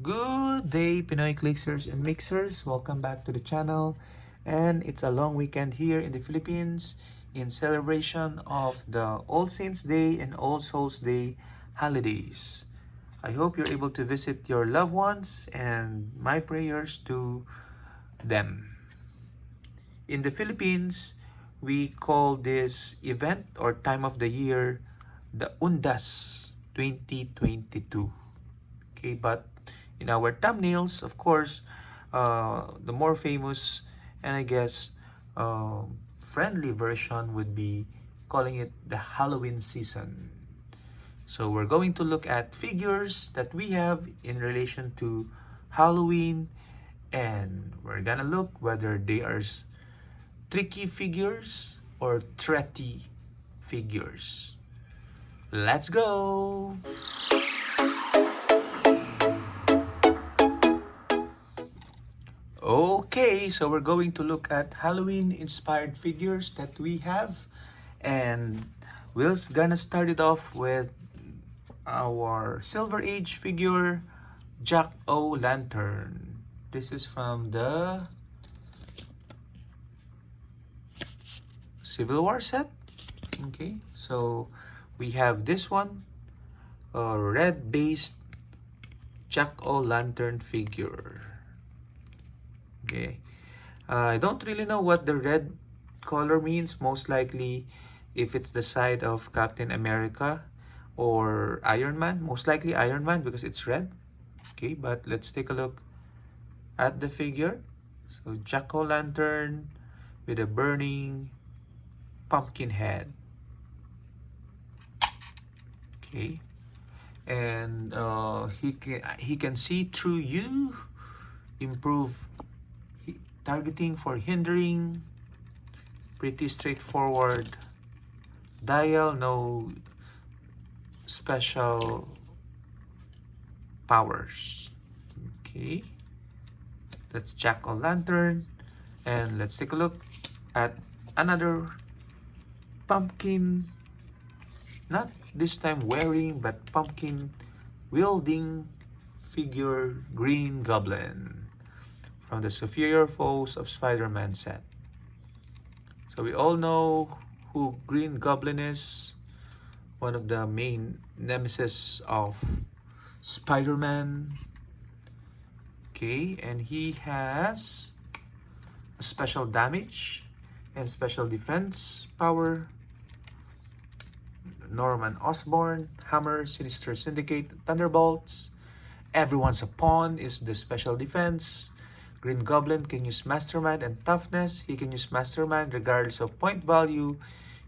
Good day, Pinoy Clixers and Mixers. Welcome back to the channel. And it's a long weekend here in the Philippines in celebration of the All Saints Day and All Souls Day holidays. I hope you're able to visit your loved ones and my prayers to them. In the Philippines, we call this event or time of the year the Undas 2022. Okay, but in our thumbnails, of course, the more famous and I guess friendly version would be calling it the Halloween season. So we're going to look at figures that we have in relation to Halloween, and we're gonna look whether they are tricky figures or threaty figures. Let's go! Okay, so we're going to look at Halloween inspired figures that we have, and we're gonna start it off with our Silver Age figure, Jack O' Lantern. This is from the Civil War set. Okay, so we have this one, a red based Jack O' Lantern figure. Okay, I don't really know what the red color means. Most likely, if it's the side of Captain America or Iron Man, most likely Iron Man because it's red. Okay, but let's take a look at the figure. So Jack-o'-lantern with a burning pumpkin head. Okay, and he can see through you, improve targeting for hindering, pretty straightforward dial, no special powers. Okay, that's Jack-o'-lantern, and let's take a look at another pumpkin, not this time wearing but pumpkin wielding figure, Green Goblin from the Superior Foes of Spider-Man set. So we all know who Green Goblin is, one of the main nemesis of Spider-Man. Okay, and he has a special damage and special defense power. Norman Osborn, Hammer, Sinister Syndicate, Thunderbolts. Everyone's a pawn is the special defense. Green Goblin can use Mastermind and Toughness. He can use Mastermind regardless of point value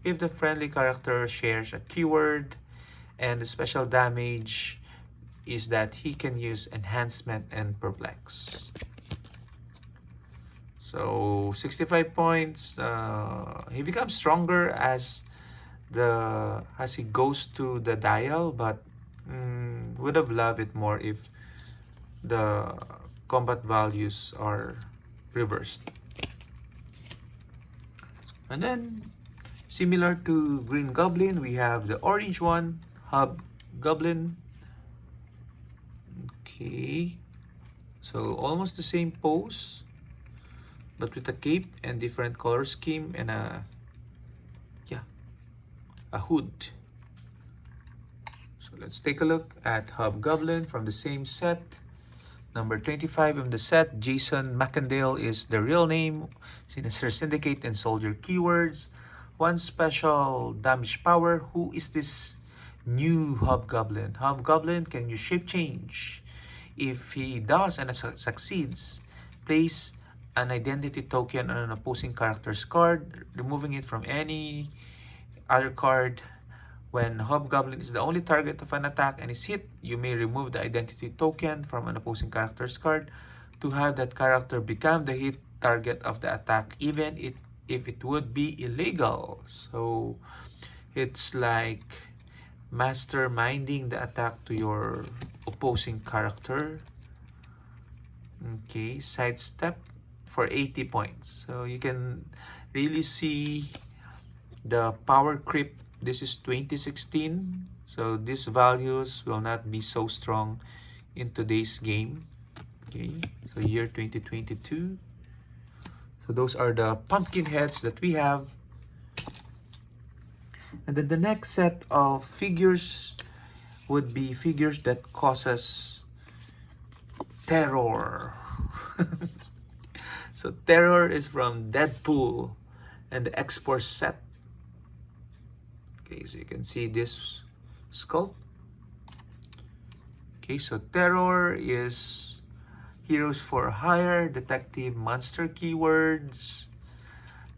if the friendly character shares a keyword. And the special damage is that he can use Enhancement and Perplex. So 65 points. He becomes stronger as he goes to the dial, but would have loved it more if the combat values are reversed. And then similar to Green Goblin, we have the orange one, Hobgoblin. Okay, so almost the same pose, but with a cape and different color scheme and a hood. So let's take a look at Hobgoblin from the same set. Number 25 in the set, Jason McIndale is the real name. Sinister Syndicate and Soldier keywords. One special damage power. Who is this new Hobgoblin? Hobgoblin can use shape change. If he does and succeeds, place an identity token on an opposing character's card, removing it from any other card. When Hobgoblin is the only target of an attack and is hit, you may remove the identity token from an opposing character's card to have that character become the hit target of the attack, even if it would be illegal. So it's like masterminding the attack to your opposing character. Okay, sidestep for 80 points. So you can really see the power creep. This is 2016, so these values will not be so strong in today's game. Okay, so year 2022. So those are the pumpkin heads that we have. And then the next set of figures would be figures that causes terror. So terror is from Deadpool and the X-Force set. Okay, so you can see this skull. Okay, so terror is Heroes for Hire, Detective Monster keywords,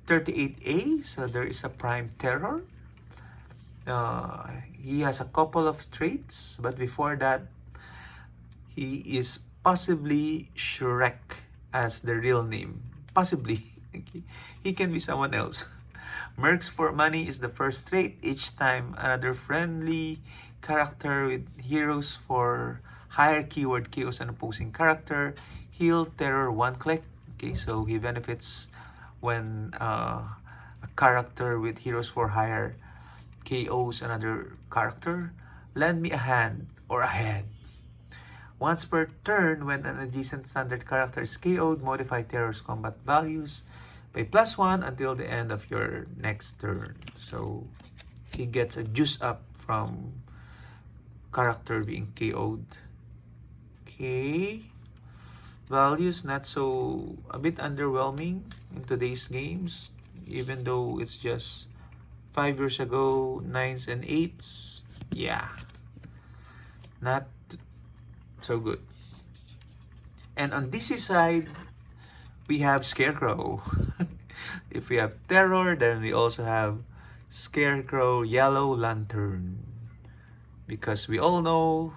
38A, so there is a Prime Terror. He has a couple of traits, but before that, he is possibly Shrek as the real name. Possibly. Okay. He can be someone else. Mercs for Money is the first trait. Each time another friendly character with Heroes for Hire keyword KOs an opposing character, heal terror one click. Okay, so he benefits when a character with Heroes for Hire KOs another character. Lend me a hand or a head. Once per turn, when an adjacent standard character is KO'd, modify terror's combat values by +1 until the end of your next turn. So he gets a juice up from character being KO'd. Okay. Values not so, a bit underwhelming in today's games, even though it's just 5 years ago, 9s and 8s. Yeah. Not so good. And on DC side, we have Scarecrow. If we have Terror, then we also have Scarecrow Yellow Lantern. Because we all know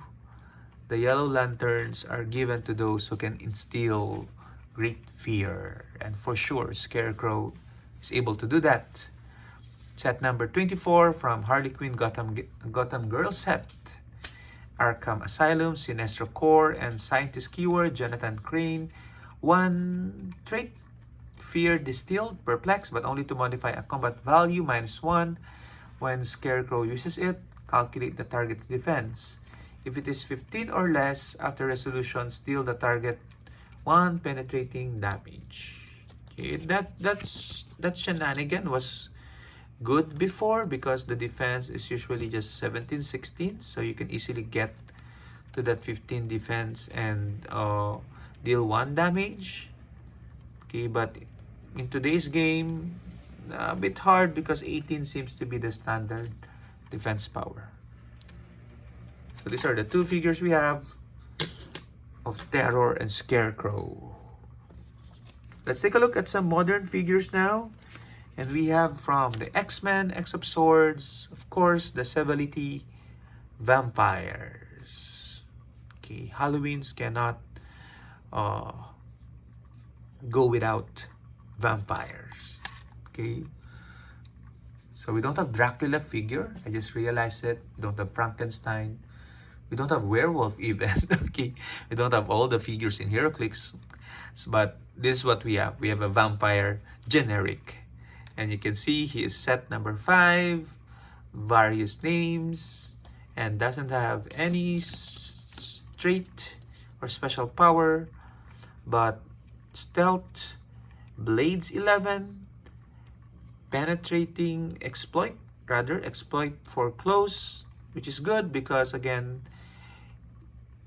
the Yellow Lanterns are given to those who can instill great fear. And for sure, Scarecrow is able to do that. Set number 24 from Harley Quinn Gotham Girl set. Arkham Asylum, Sinestro Core, and Scientist keyword, Jonathan Crane. One trait, Fear Distilled, Perplex, but only to modify a combat value, -1. When Scarecrow uses it, calculate the target's defense. If it is 15 or less, after resolution, deal the target 1 penetrating damage. Okay, that shenanigan was good before because the defense is usually just 17, 16, so you can easily get to that 15 defense and deal 1 damage. Okay, but in today's game, a bit hard because 18 seems to be the standard defense power. So these are the two figures we have of Terror and Scarecrow. Let's take a look at some modern figures now. And we have from the X-Men, X of Swords, of course, the Sevality Vampires. Okay, Halloweens cannot go without vampires. Okay, so we don't have Dracula figure. I just realized it. We don't have Frankenstein. We don't have werewolf even. Okay, we don't have all the figures in Heroclix. But this is what we have. We have a vampire generic. And you can see he is set number 5, various names, and doesn't have any trait or special power, but stealth, blades 11, penetrating exploit for close, which is good because again,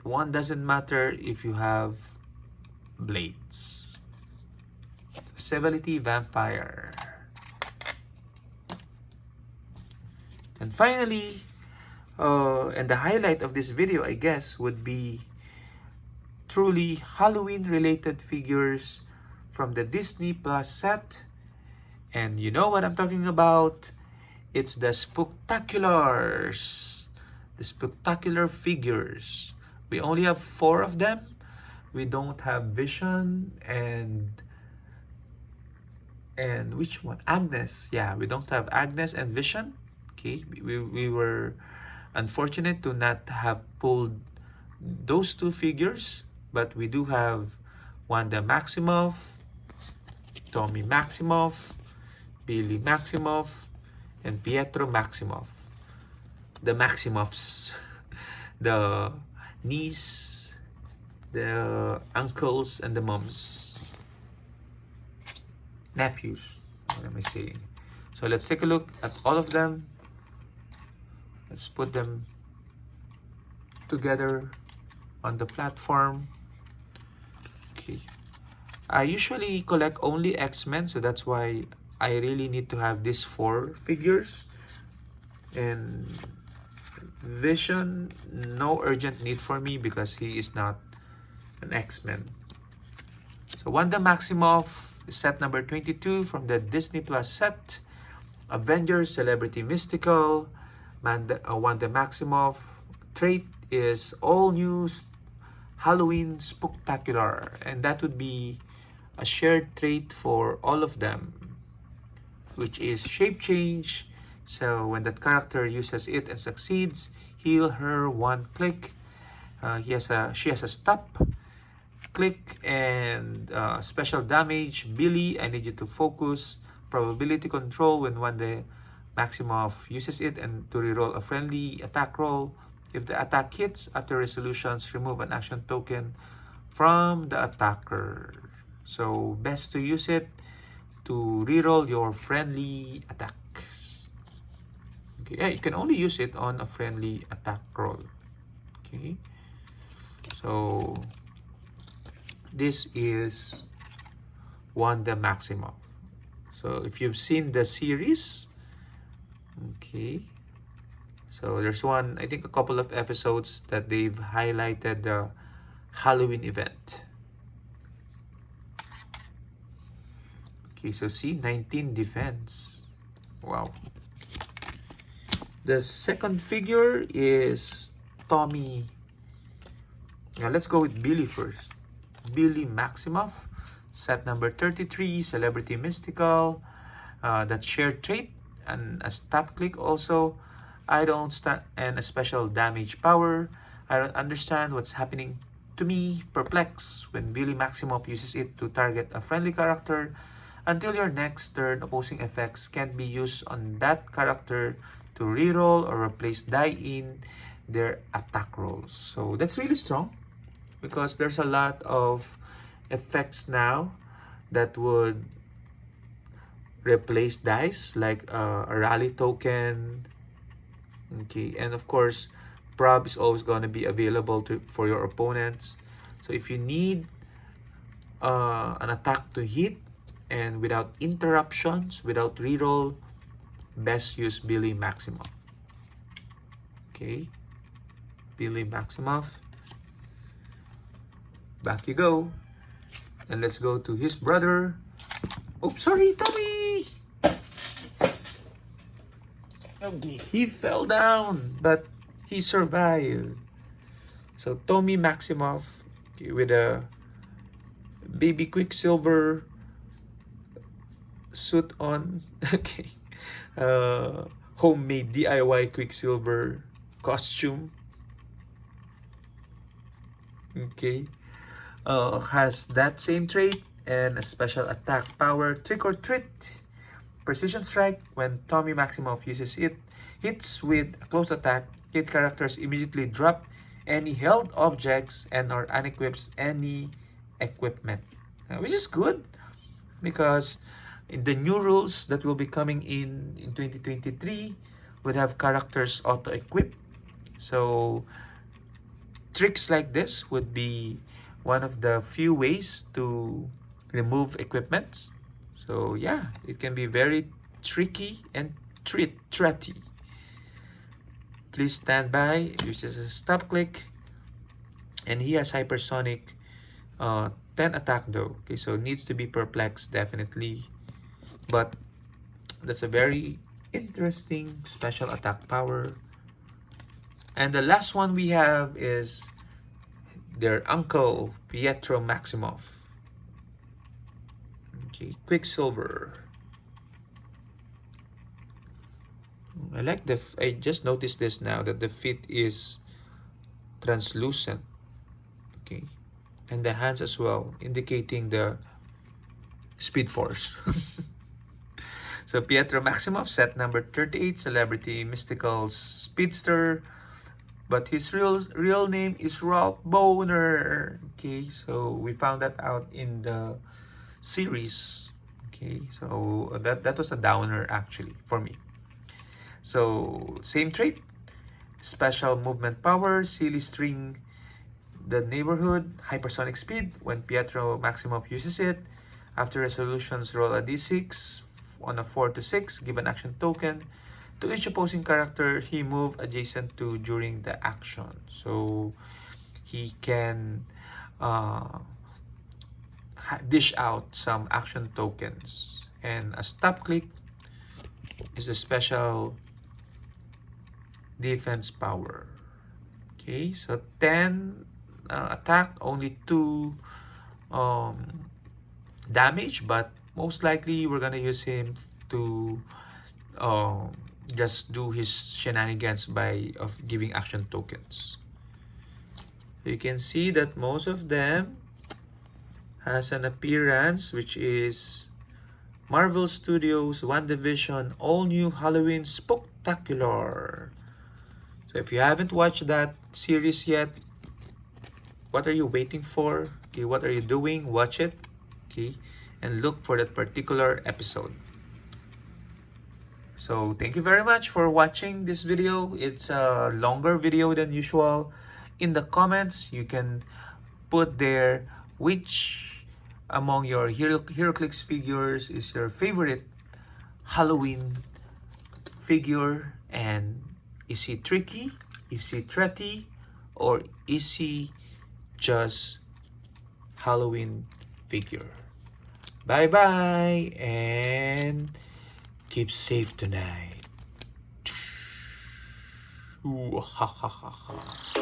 one doesn't matter if you have blades. Sevality Vampire. And finally, and the highlight of this video, I guess, would be truly Halloween-related figures from the Disney Plus set. And you know what I'm talking about. It's the Spooktaculars. The Spooktacular figures. We only have 4 of them. We don't have Vision and which one? Agnes. Yeah, we don't have Agnes and Vision. Okay, we were unfortunate to not have pulled those 2 figures, but we do have Wanda Maximoff, Tommy Maximoff, Billy Maximoff, and Pietro Maximoff. The Maximoffs, the niece the uncles and the moms, nephews. What am I saying? So let's take a look at all of them. Let's put them together on the platform. Okay. I usually collect only X-Men, so that's why I really need to have these 4 figures. And Vision, no urgent need for me because he is not an X-Men. So Wanda Maximoff, set number 22 from the Disney Plus set. Avengers Celebrity Mystical. Wanda Maximoff trait is all new Halloween Spooktacular, and that would be a shared trait for all of them, which is shape change. So when that character uses it and succeeds, heal her 1 click. She has a stop, click, and special damage. Billy, I need you to focus. Probability control when Wanda Maximoff uses it, and to reroll a friendly attack roll. If the attack hits, after resolutions, remove an action token from the attacker. So best to use it to reroll your friendly attacks. Okay, yeah, you can only use it on a friendly attack roll. Okay, so this is Wanda Maximoff. So if you've seen the series, okay, so there's one, I think a couple of episodes that they've highlighted the Halloween event. Okay, so see, 19 defense. Wow. The second figure is Tommy. Now let's go with Billy first. Billy Maximoff, set number 33, Celebrity Mystical. That shared trait and a stop click also. I don't stand, and a special damage power. I don't understand what's happening to me. Perplex when Billy Maximoff uses it to target a friendly character. Until your next turn, opposing effects can't be used on that character to reroll or replace die in their attack rolls. So that's really strong because there's a lot of effects now that would replace dice, like a rally token. Okay, and of course, prob is always going to be available for your opponents. So if you need an attack to hit and without interruptions, without reroll, best use Billy Maximoff. Okay, Billy Maximoff. Back you go. And let's go to his brother. Oops, sorry, Tommy! Okay, he fell down, but he survived. So Tommy Maximoff, okay, with a baby Quicksilver suit on. Okay, homemade DIY Quicksilver costume. Okay, has that same trait and a special attack power, Trick or Treat. Precision Strike, when Tommy Maximoff uses it, hits with a close attack, hit characters immediately drop any held objects and or unequips any equipment. Which is good because in the new rules that will be coming in 2023 would have characters auto-equip. So tricks like this would be one of the few ways to remove equipments. So yeah, it can be very tricky and threaty. Please stand by. Uses a stop click, and he has hypersonic 10 attack though. Okay, so needs to be perplexed definitely, but that's a very interesting special attack power. And the last one we have is their uncle Pietro Maximoff. Okay, Quicksilver. I like I just noticed this now that the feet is translucent. Okay, and the hands as well, indicating the speed force. So Pietro Maximoff, set number 38, Celebrity Mystical Speedster. but his real name is Ralph Boner. Okay, so we found that out in the series. Okay, so that was a downer actually for me. So same trait, special movement power, silly string the neighborhood, hypersonic speed when Pietro Maximoff uses it. After resolutions, roll a d6 on a 4 to 6, give an action token to each opposing character he moved adjacent to during the action. So he can dish out some action tokens. And a stop click is a special defense power. Okay, so 10 attack, only 2 damage, but most likely we're gonna use him to just do his shenanigans of giving action tokens. You can see that most of them has an appearance which is Marvel Studios WandaVision All New Halloween Spooktacular. So if you haven't watched that series yet, what are you waiting for? Okay, what are you doing? Watch it, okay, and look for that particular episode. So thank you very much for watching this video. It's a longer video than usual. In the comments, you can put there which among your Heroclix figures is your favorite Halloween figure, and is he tricky? Is he threaty? Or is he just Halloween figure? Bye bye and keep safe tonight. Ooh, ha ha ha ha.